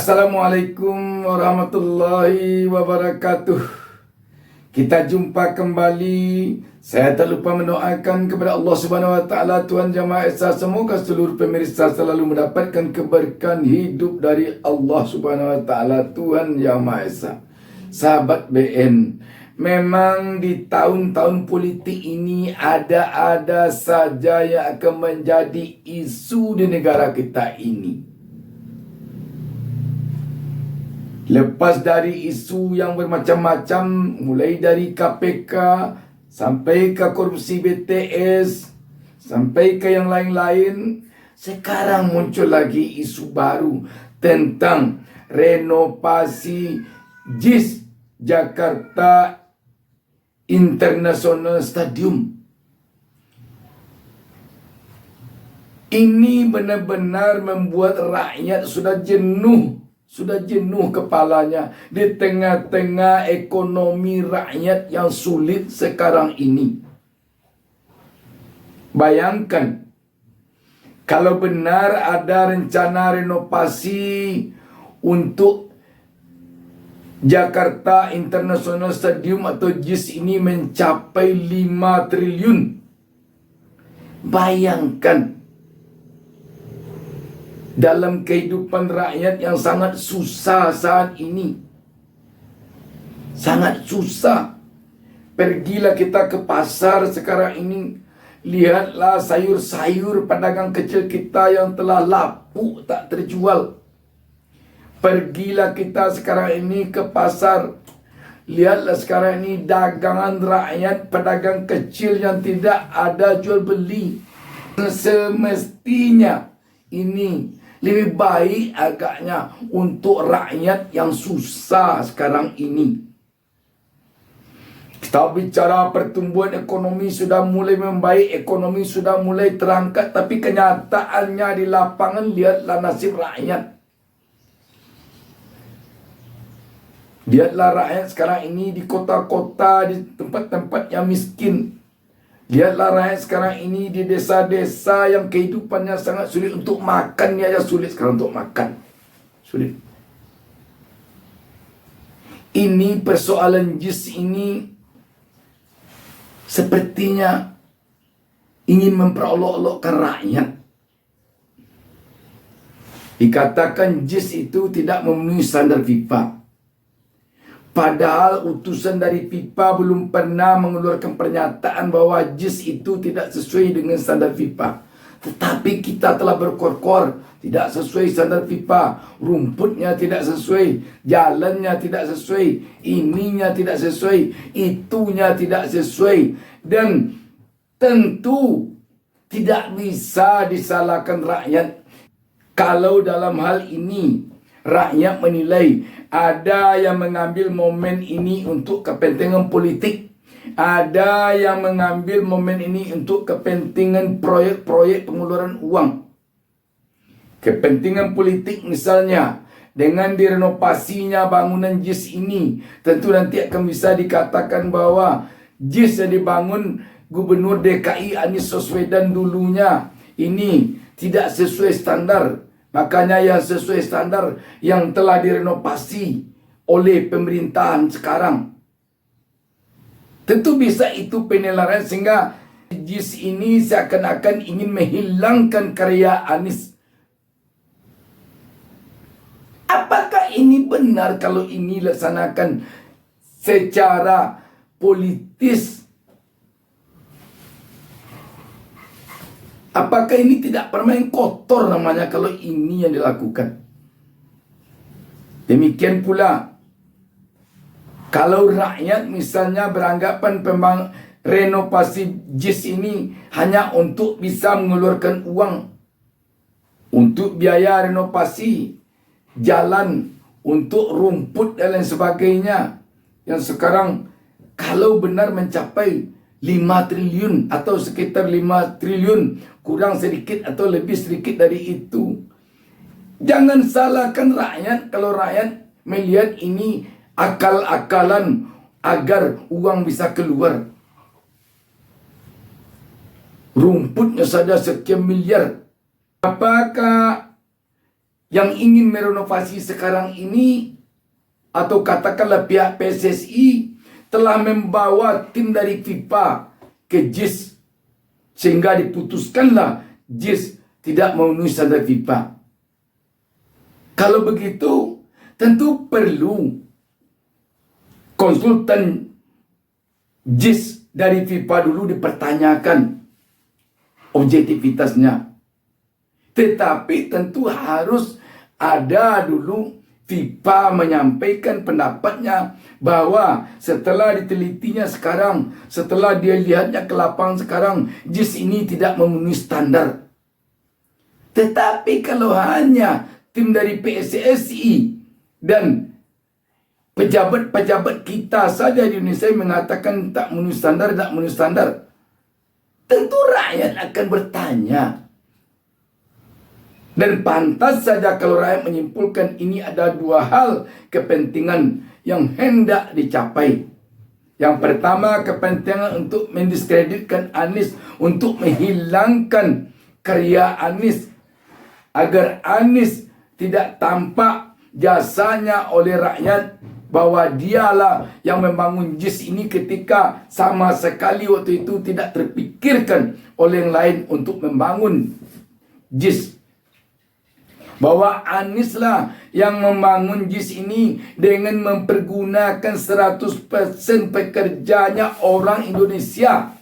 Assalamualaikum warahmatullahi wabarakatuh. Kita jumpa kembali. Saya tak lupa mendoakan kepada Allah Subhanahu wa taala, Tuhan Jamaah Esa, semoga seluruh pemirsa selalu mendapatkan keberkahan hidup dari Allah Subhanahu wa taala, Tuhan Jamaah Esa. Sahabat BN, memang di tahun-tahun politik ini ada saja yang akan menjadi isu di negara kita ini. Lepas dari isu yang bermacam-macam, mulai dari KPK sampai ke korupsi BTS, sampai ke yang lain-lain, sekarang muncul lagi isu baru tentang renovasi JIS Jakarta International Stadium. Ini benar-benar membuat rakyat sudah jenuh kepalanya di tengah-tengah ekonomi rakyat yang sulit sekarang ini. Bayangkan, kalau benar ada rencana renovasi untuk Jakarta International Stadium atau JIS ini mencapai 5 triliun. Bayangkan, dalam kehidupan rakyat yang sangat susah saat ini. Sangat susah. Pergilah kita ke pasar sekarang ini. Lihatlah sayur-sayur pedagang kecil kita yang telah lapuk tak terjual. Pergilah kita sekarang ini ke pasar. Lihatlah sekarang ini dagangan rakyat, pedagang kecil yang tidak ada jual beli. Semestinya ini lebih baik agaknya untuk rakyat yang susah sekarang ini. Kita bicara pertumbuhan ekonomi sudah mulai membaik, ekonomi sudah mulai terangkat, tapi kenyataannya di lapangan lihatlah nasib rakyat. Lihatlah rakyat sekarang ini di kota-kota, di tempat-tempat yang miskin. Lihatlah rakyat sekarang ini di desa-desa yang kehidupannya sangat sulit, untuk makan ni aja sulit sekarang untuk makan. Sulit. Ini persoalan JIS ini sepertinya ingin memperolok-olokkan rakyat. Dikatakan JIS itu tidak memenuhi standar FIFA. Padahal utusan dari FIFA belum pernah mengeluarkan pernyataan bahwa JIS itu tidak sesuai dengan standar FIFA. Tetapi kita telah berkor-kor, tidak sesuai standar FIFA. Rumputnya tidak sesuai, jalannya tidak sesuai, ininya tidak sesuai, itunya tidak sesuai. Dan tentu tidak bisa disalahkan rakyat kalau dalam hal ini rakyat menilai ada yang mengambil momen ini untuk kepentingan politik, ada yang mengambil momen ini untuk kepentingan proyek-proyek pengeluaran uang. Kepentingan politik misalnya, dengan direnovasinya bangunan JIS ini, tentu nanti akan bisa dikatakan bahwa JIS yang dibangun Gubernur DKI Anies Baswedan dulunya ini tidak sesuai standar. Makanya yang sesuai standar yang telah direnovasi oleh pemerintahan sekarang. Tentu bisa itu penilaian, sehingga JIS ini seakan-akan ingin menghilangkan karya Anies. Apakah ini benar kalau ini dilaksanakan secara politis? Apakah ini tidak permain kotor namanya kalau ini yang dilakukan? Demikian pula, kalau rakyat misalnya beranggapan renovasi JIS ini hanya untuk bisa mengeluarkan uang untuk biaya renovasi jalan, untuk rumput dan lain sebagainya, yang sekarang kalau benar mencapai 5 triliun atau sekitar 5 triliun, kurang sedikit atau lebih sedikit dari itu. Jangan salahkan rakyat kalau rakyat melihat ini akal-akalan agar uang bisa keluar. Rumputnya saja sekian miliar. Apakah yang ingin merenovasi sekarang ini, atau katakanlah pihak PSSI telah membawa tim dari FIFA ke JIS, sehingga diputuskanlah JIS tidak memenuhi standar FIFA. Kalau begitu, tentu perlu konsultan JIS dari FIFA dulu dipertanyakan objektivitasnya. Tetapi tentu harus ada dulu FIFA menyampaikan pendapatnya bahwa setelah ditelitinya sekarang, setelah dia lihatnya ke lapangan sekarang, JIS ini tidak memenuhi standar. Tetapi kalau hanya tim dari PSSI dan pejabat-pejabat kita saja di Indonesia mengatakan tak memenuhi standar, tak memenuhi standar, tentu rakyat akan bertanya. Dan pantas saja kalau rakyat menyimpulkan ini ada dua hal kepentingan yang hendak dicapai. Yang pertama, kepentingan untuk mendiskreditkan Anies, untuk menghilangkan karya Anies, agar Anies tidak tampak jasanya oleh rakyat, bahwa dialah yang membangun JIS ini ketika sama sekali waktu itu tidak terpikirkan oleh yang lain untuk membangun JIS. Bahwa Anies lah yang membangun JIS ini dengan mempergunakan 100% pekerjanya orang Indonesia.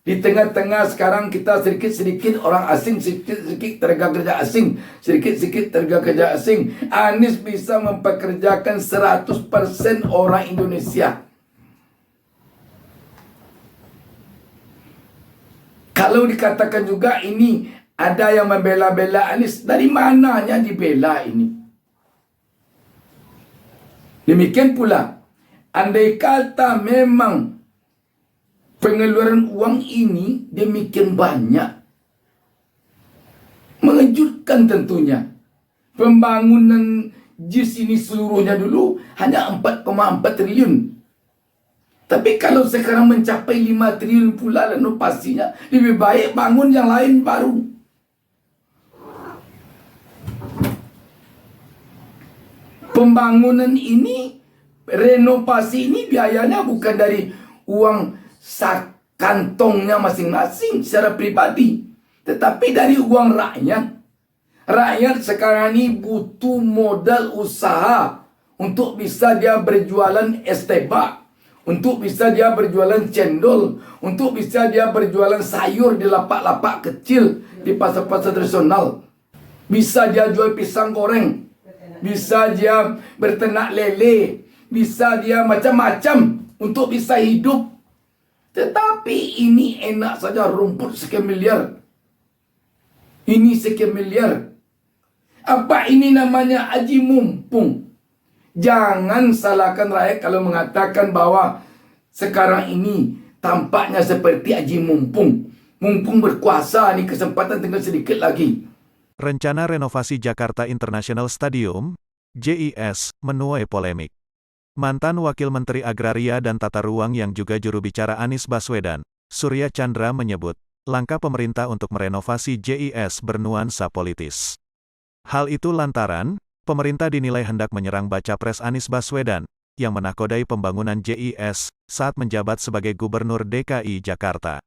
Di tengah-tengah sekarang kita sedikit-sedikit orang asing, sedikit-sedikit tenaga kerja asing, sedikit-sedikit tenaga kerja asing. Anies bisa mempekerjakan 100% orang Indonesia. Kalau dikatakan juga ini ada yang membela-bela Anies, dari mananya dibela ini? Demikian pula, andai kata memang pengeluaran uang ini demikian banyak, mengejutkan tentunya. Pembangunan JIS ini seluruhnya dulu hanya 4,4 triliun. Tapi kalau sekarang mencapai 5 triliun pula renovasinya, lebih baik bangun yang lain baru. Pembangunan ini, renovasi ini biayanya bukan dari uang kantongnya masing-masing secara pribadi, tetapi dari uang rakyat. Rakyat sekarang ini butuh modal usaha untuk bisa dia berjualan es tebak, untuk bisa dia berjualan cendol, untuk bisa dia berjualan sayur di lapak-lapak kecil, di pasar-pasar tradisional. Bisa dia jual pisang goreng, bisa dia berternak lele, bisa dia macam-macam untuk bisa hidup. Tetapi ini enak saja, rumput sekian miliar, ini sekian miliar. Apa ini namanya aji mumpung? Jangan salahkan rakyat kalau mengatakan bahwa sekarang ini tampaknya seperti aji mumpung. Mumpung berkuasa, ini kesempatan tinggal sedikit lagi. Rencana renovasi Jakarta International Stadium, JIS, menuai polemik. Mantan Wakil Menteri Agraria dan Tata Ruang yang juga juru bicara Anies Baswedan, Surya Chandra menyebut, langkah pemerintah untuk merenovasi JIS bernuansa politis. Hal itu lantaran, pemerintah dinilai hendak menyerang baca pres Anies Baswedan, yang menakodai pembangunan JIS saat menjabat sebagai Gubernur DKI Jakarta.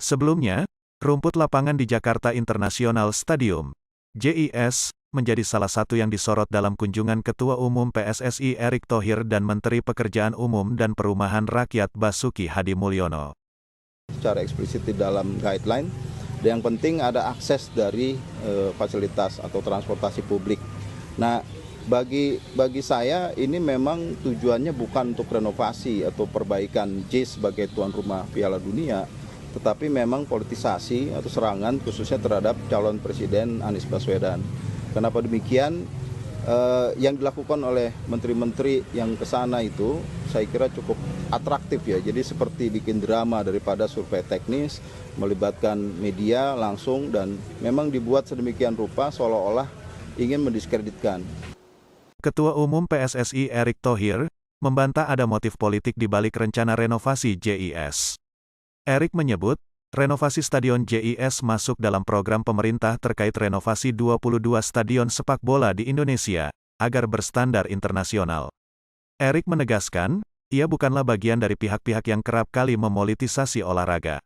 Sebelumnya, rumput lapangan di Jakarta International Stadium, JIS, menjadi salah satu yang disorot dalam kunjungan Ketua Umum PSSI Erick Thohir dan Menteri Pekerjaan Umum dan Perumahan Rakyat Basuki Hadimulyono. Secara eksplisit di dalam guideline, dan yang penting ada akses dari fasilitas atau transportasi publik. Nah, bagi saya ini memang tujuannya bukan untuk renovasi atau perbaikan JIS sebagai tuan rumah Piala Dunia, tetapi memang politisasi atau serangan khususnya terhadap calon presiden Anies Baswedan. Kenapa demikian? Yang dilakukan oleh menteri-menteri yang ke sana itu saya kira cukup atraktif ya. Jadi seperti bikin drama daripada survei teknis, melibatkan media langsung, dan memang dibuat sedemikian rupa seolah-olah ingin mendiskreditkan. Ketua Umum PSSI Erick Thohir membantah ada motif politik di balik rencana renovasi JIS. Erick menyebut, Renovasi Stadion JIS masuk dalam program pemerintah terkait renovasi 22 stadion sepak bola di Indonesia, agar berstandar internasional. Erik menegaskan, ia bukanlah bagian dari pihak-pihak yang kerap kali memolitisasi olahraga.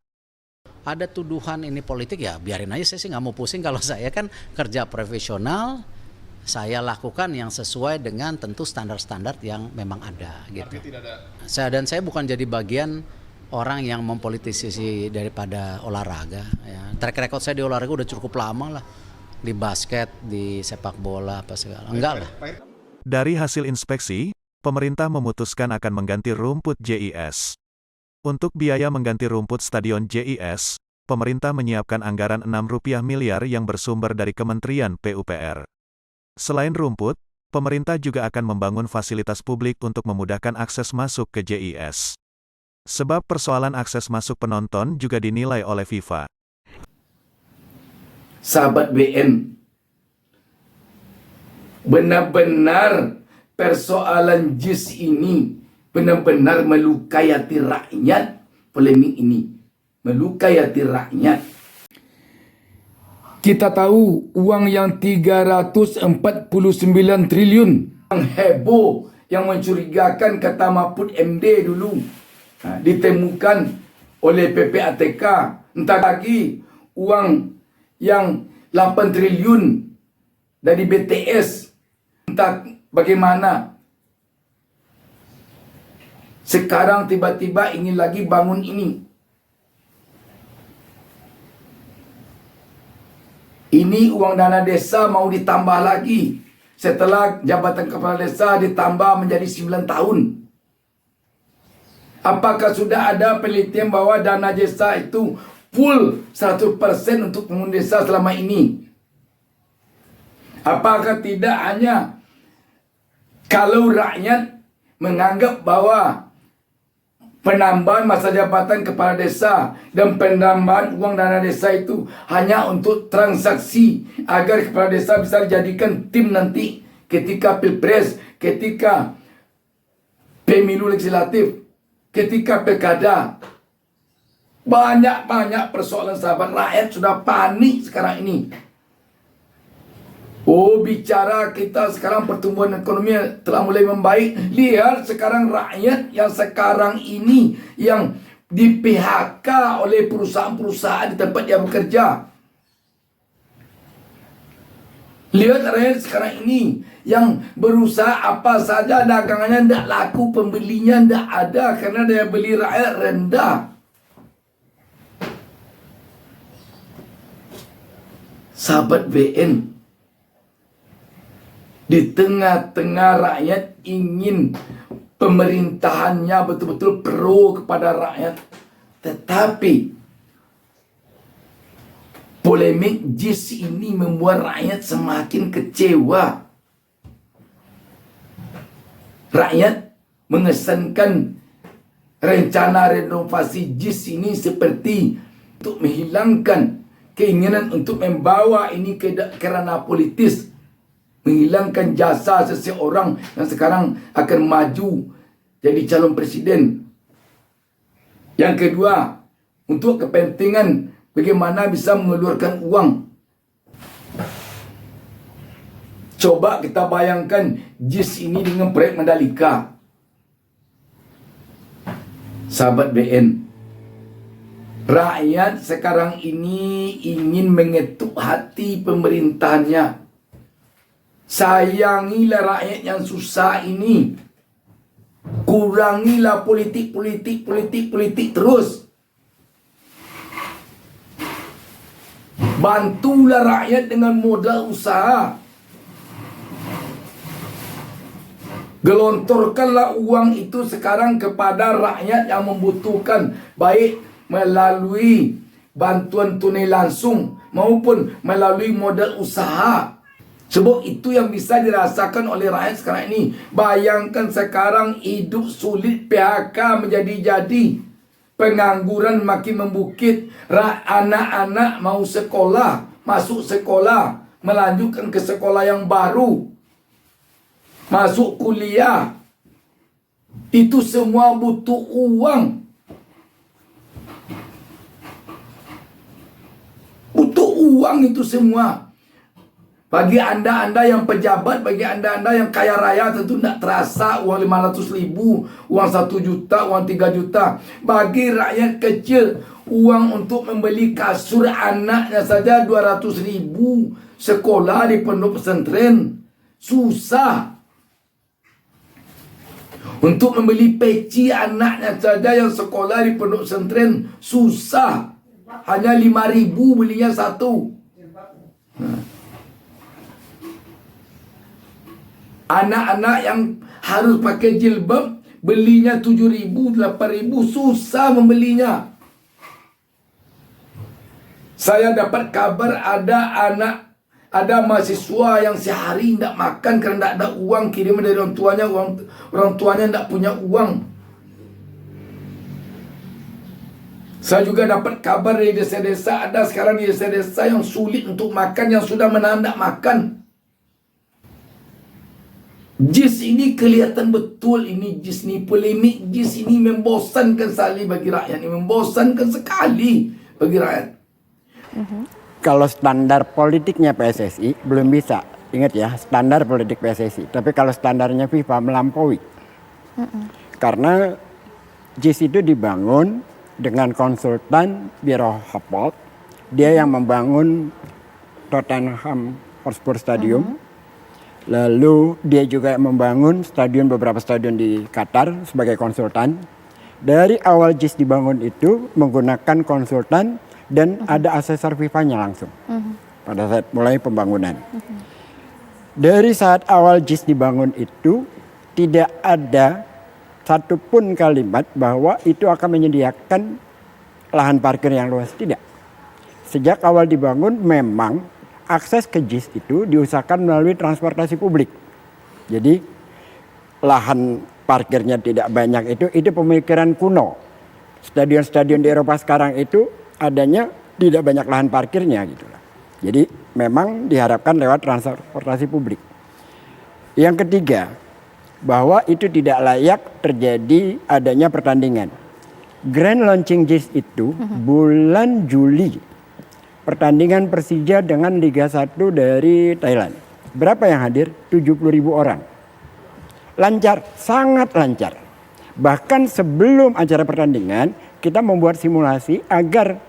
Ada tuduhan ini politik, ya biarin aja, saya sih nggak mau pusing. Kalau saya kan kerja profesional, saya lakukan yang sesuai dengan tentu standar-standar yang memang ada gitu. Saya bukan jadi bagian orang yang mempolitisasi daripada olahraga. Ya. Track record saya di olahraga udah cukup lama lah, di basket, di sepak bola, apa segala. Enggak lah. Dari hasil inspeksi, pemerintah memutuskan akan mengganti rumput JIS. Untuk biaya mengganti rumput Stadion JIS, pemerintah menyiapkan anggaran Rp6 miliar yang bersumber dari Kementerian PUPR. Selain rumput, pemerintah juga akan membangun fasilitas publik untuk memudahkan akses masuk ke JIS. Sebab persoalan akses masuk penonton juga dinilai oleh FIFA. Sahabat BN, benar-benar persoalan JIS ini benar-benar melukai hati rakyat. Polemik ini melukai hati rakyat. Kita tahu uang yang 349 triliun yang heboh, yang mencurigakan, kata Mahfud MD dulu, ditemukan oleh PPATK. Entah lagi uang yang 8 triliun dari BTS, entah bagaimana. Sekarang tiba-tiba ingin lagi bangun ini. Ini uang dana desa mau ditambah lagi. Setelah jabatan kepala desa ditambah menjadi 9 tahun. Apakah sudah ada penelitian bahwa dana desa itu full 100% untuk pembangunan desa selama ini? Apakah tidak hanya kalau rakyat menganggap bahwa penambahan masa jabatan kepala desa dan penambahan uang dana desa itu hanya untuk transaksi agar kepala desa bisa dijadikan tim nanti ketika pilpres, ketika pemilu legislatif, ketika pilkada? Banyak persoalan, sahabat. Rakyat sudah panik sekarang ini. Oh, bicara kita sekarang pertumbuhan ekonomi telah mulai membaik. Lihat sekarang rakyat yang sekarang ini yang di PHK oleh perusahaan-perusahaan di tempat dia bekerja. Lihat rakyat sekarang ini yang berusaha apa saja dagangannya tidak laku, pembelinya tidak ada karena daya beli rakyat rendah. Sahabat BN, di tengah-tengah rakyat ingin pemerintahannya betul-betul pro kepada rakyat, tetapi polemik JIS ini membuat rakyat semakin kecewa. Rakyat mengesankan rencana renovasi JIS ini seperti untuk menghilangkan keinginan untuk membawa ini ke ranah politis, menghilangkan jasa seseorang yang sekarang akan maju jadi calon presiden. Yang kedua, untuk kepentingan bagaimana bisa mengeluarkan uang. Coba kita bayangkan JIS ini dengan proyek Mandalika. Sahabat BN, rakyat sekarang ini ingin mengetuk hati pemerintahannya. Sayangilah rakyat yang susah ini. Kurangilah politik terus. Bantulah rakyat dengan modal usaha. Gelontorkanlah uang itu sekarang kepada rakyat yang membutuhkan, baik melalui bantuan tunai langsung maupun melalui modal usaha. Sebab itu yang bisa dirasakan oleh rakyat sekarang ini. Bayangkan sekarang hidup sulit, PHK menjadi-jadi, pengangguran makin membukit, anak-anak mau sekolah, masuk sekolah, melanjutkan ke sekolah yang baru, masuk kuliah, itu semua butuh uang. uang itu semua. Bagi anda-anda yang pejabat, bagi anda-anda yang kaya raya tentu tidak terasa uang 500.000, uang 1 juta, uang 3 juta. Bagi rakyat kecil, uang untuk membeli kasur anaknya saja 200.000, sekolah di pondok pesantren susah. Untuk membeli peci anaknya saja yang sekolah di pondok pesantren susah. Hanya 5.000 belinya satu. Anak-anak yang harus pakai jilbab belinya 7.000, 8.000, susah membelinya. Saya dapat kabar ada mahasiswa yang sehari tidak makan karena tidak ada uang kiriman dari orang tuanya. Orang tuanya tidak punya uang. Saya juga dapat kabar dari desa-desa, ada sekarang di desa-desa yang sulit untuk makan, yang sudah menahan tidak makan. JIS ini kelihatan betul, ini JIS ini polemik, JIS ini membosankan sekali bagi rakyat, ini membosankan sekali bagi rakyat. Kalau standar politiknya PSSI belum bisa, ingat ya, standar politik PSSI. Tapi kalau standarnya FIFA melampaui. Karena JIS itu dibangun dengan konsultan Biro Happold, dia yang membangun Tottenham Hotspur Stadium. Lalu dia juga membangun beberapa stadion di Qatar sebagai konsultan. Dari awal JIS dibangun itu menggunakan konsultan dan ada asesor FIFA-nya langsung pada saat mulai pembangunan. Dari saat awal JIS dibangun itu tidak ada satupun kalimat bahwa itu akan menyediakan lahan parkir yang luas, tidak. Sejak awal dibangun memang akses ke JIS itu diusahakan melalui transportasi publik. Jadi lahan parkirnya tidak banyak itu pemikiran kuno. Stadion-stadion di Eropa sekarang itu adanya tidak banyak lahan parkirnya gitu. Jadi memang diharapkan lewat transportasi publik. Yang ketiga, bahwa itu tidak layak terjadi adanya pertandingan. Grand launching JIS itu bulan Juli. Pertandingan Persija dengan Liga 1 dari Thailand. Berapa yang hadir? 70.000 orang. Lancar, sangat lancar. Bahkan sebelum acara pertandingan, kita membuat simulasi agar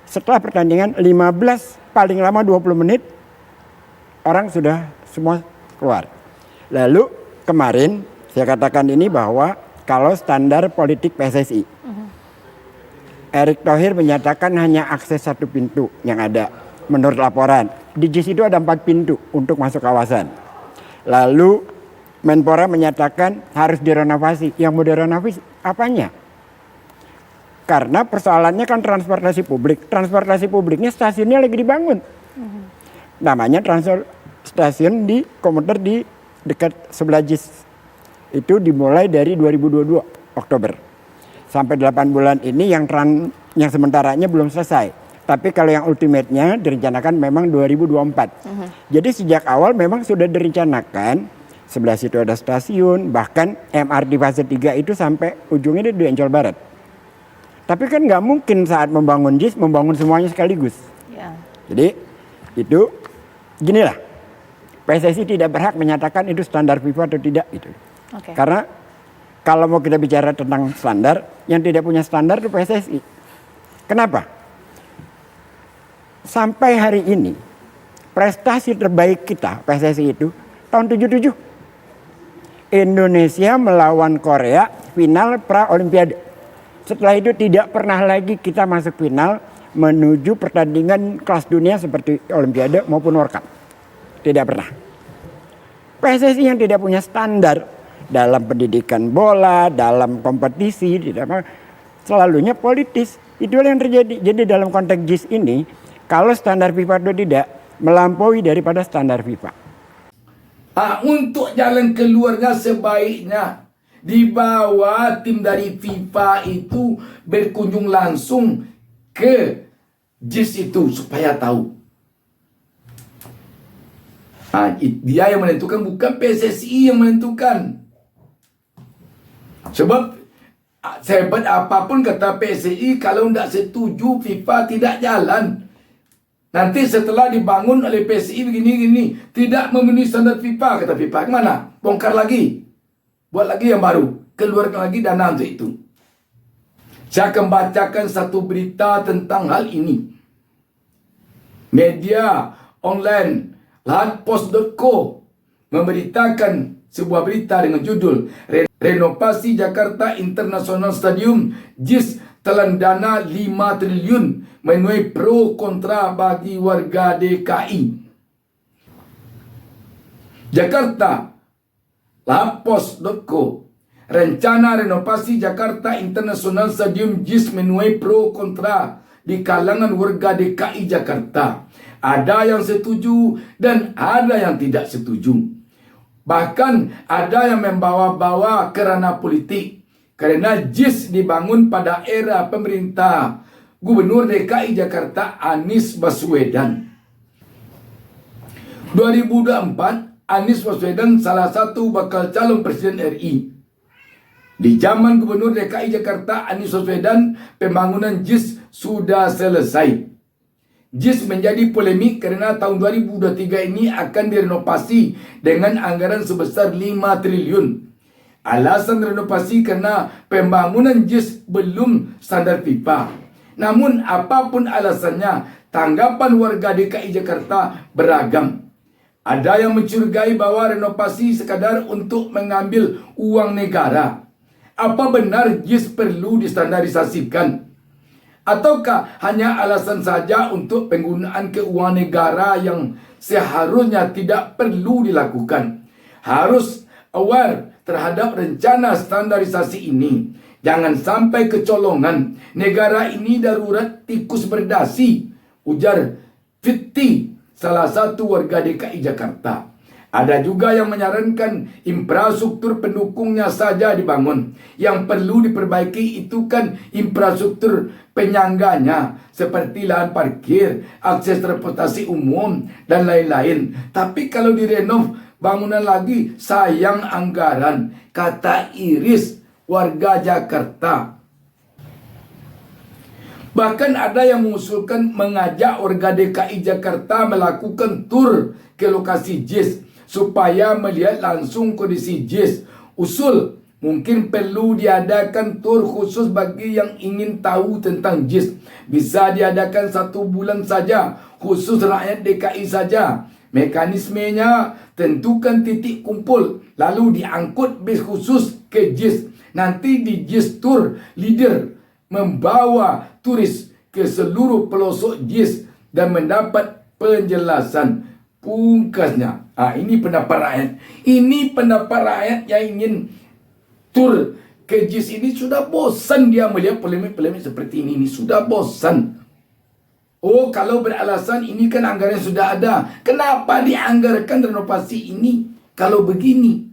setelah pertandingan 15 paling lama 20 menit orang sudah semua keluar. Lalu kemarin saya katakan ini bahwa kalau standar politik PSSI, Erick Thohir menyatakan hanya akses satu pintu yang ada menurut laporan. Di JIS itu ada 4 pintu untuk masuk kawasan. Lalu Menpora menyatakan harus direnovasi. Yang mau direnovasi apanya? Karena persoalannya kan transportasi publik. Transportasi publiknya stasiunnya lagi dibangun. Namanya stasiun di komuter di dekat sebelah JIS. Itu dimulai dari 2022 Oktober. Sampai 8 bulan ini yang sementaranya belum selesai. Tapi kalau yang ultimate-nya direncanakan memang 2024. Jadi sejak awal memang sudah direncanakan. Sebelah situ ada stasiun, bahkan MRT fase 3 itu sampai ujungnya di Ancol Barat. Tapi kan nggak mungkin saat membangun JIS membangun semuanya sekaligus. Ya. Jadi itu ginilah. PSSI tidak berhak menyatakan itu standar FIFA atau tidak gitu. Karena kalau mau kita bicara tentang standar, yang tidak punya standar itu PSSI. Kenapa? Sampai hari ini, prestasi terbaik kita, PSSI itu, tahun 77. Indonesia melawan Korea, final pra-olimpiade. Setelah itu tidak pernah lagi kita masuk final menuju pertandingan kelas dunia seperti olimpiade maupun World Cup. Tidak pernah. PSSI yang tidak punya standar dalam pendidikan bola, dalam kompetisi, selalunya politis. Itulah yang terjadi. Jadi dalam konteks JIS ini, kalau standar FIFA itu tidak, melampaui daripada standar FIFA. Untuk jalan keluarnya sebaiknya dibawa tim dari FIFA itu berkunjung langsung ke JIS itu supaya tahu. Dia yang menentukan, bukan PSSI yang menentukan. Sebab sehebat apapun kata PSSI, kalau tidak setuju FIFA tidak jalan. Nanti setelah dibangun oleh PSI begini-gini, tidak memenuhi standar FIFA, kata FIFA. Kemana? Bongkar lagi. Buat lagi yang baru. Keluarkan lagi dana untuk itu. Saya akan bacakan satu berita tentang hal ini. Media online lahatpost.co memberitakan sebuah berita dengan judul Renovasi Jakarta International Stadium JIS telan dana 5 triliun menuai pro kontra bagi warga DKI. Jakarta lahatpost.co. Rencana renovasi Jakarta International Stadium JIS menuai pro kontra di kalangan warga DKI Jakarta. Ada yang setuju dan ada yang tidak setuju. Bahkan ada yang membawa-bawa kerana politik. Kerana JIS dibangun pada era pemerintah Gubernur DKI Jakarta Anies Baswedan. 2024, Anies Baswedan salah satu bakal calon Presiden RI. Di zaman Gubernur DKI Jakarta Anies Baswedan, pembangunan JIS sudah selesai. JIS menjadi polemik kerana tahun 2023 ini akan direnovasi dengan anggaran sebesar 5 triliun. Alasan renovasi kerana pembangunan JIS belum standar FIFA. Namun apapun alasannya, tanggapan warga DKI Jakarta beragam. Ada yang mencurigai bahawa renovasi sekadar untuk mengambil uang negara. Apa benar JIS perlu distandarisasikan? Ataukah hanya alasan saja untuk penggunaan keuangan negara yang seharusnya tidak perlu dilakukan? Harus aware terhadap rencana standarisasi ini. Jangan sampai kecolongan. Negara ini darurat tikus berdasi, ujar Fiti, salah satu warga DKI Jakarta. Ada juga yang menyarankan infrastruktur pendukungnya saja dibangun. Yang perlu diperbaiki itu kan infrastruktur penyangganya, seperti lahan parkir, akses transportasi umum, dan lain-lain. Tapi kalau direnov bangunan lagi, sayang anggaran, kata Iris, warga Jakarta. Bahkan ada yang mengusulkan mengajak warga DKI Jakarta melakukan tur ke lokasi JIS supaya melihat langsung kondisi JIS. Usul, mungkin perlu diadakan tur khusus bagi yang ingin tahu tentang JIS. Bisa diadakan 1 bulan saja, khusus rakyat DKI saja. Mekanismenya, tentukan titik kumpul, lalu diangkut bis khusus ke JIS. Nanti di JIS Tour, leader membawa turis ke seluruh pelosok JIS dan mendapat penjelasan. Pungkasnya, ini pendapat rakyat. Ini pendapat rakyat yang ingin tur ke JIS ini. Sudah bosan dia melihat polemik-polemik seperti ini. Sudah bosan. Oh, kalau beralasan ini kan anggaran sudah ada, kenapa dianggarkan renovasi ini kalau begini?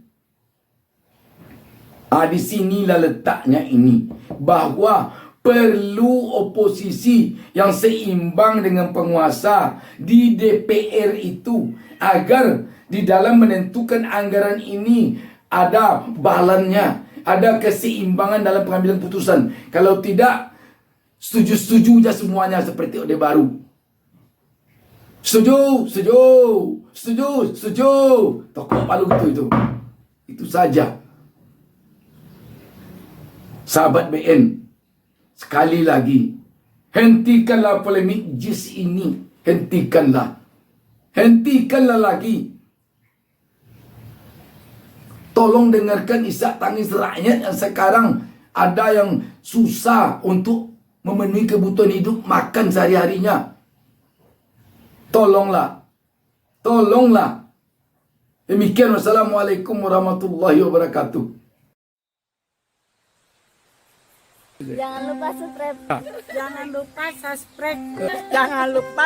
Di sinilah letaknya ini, bahwa perlu oposisi yang seimbang dengan penguasa di DPR itu, agar di dalam menentukan anggaran ini ada balannya, ada keseimbangan dalam pengambilan putusan. Kalau tidak, setuju-setuju saja semuanya seperti Orde Baru. Setuju, setuju, setuju, setuju. Tokok palu itu. Itu saja. Sahabat BN, sekali lagi, hentikanlah polemik JIS ini. Hentikanlah. Hentikanlah lagi. Tolong dengarkan isak tangis rakyat yang sekarang ada yang susah untuk memenuhi kebutuhan hidup makan sehari-harinya. Tolonglah. Tolonglah. Demikian, wassalamualaikum warahmatullahi wabarakatuh. Jangan lupa subscribe. Jangan lupa subscribe. Jangan lupa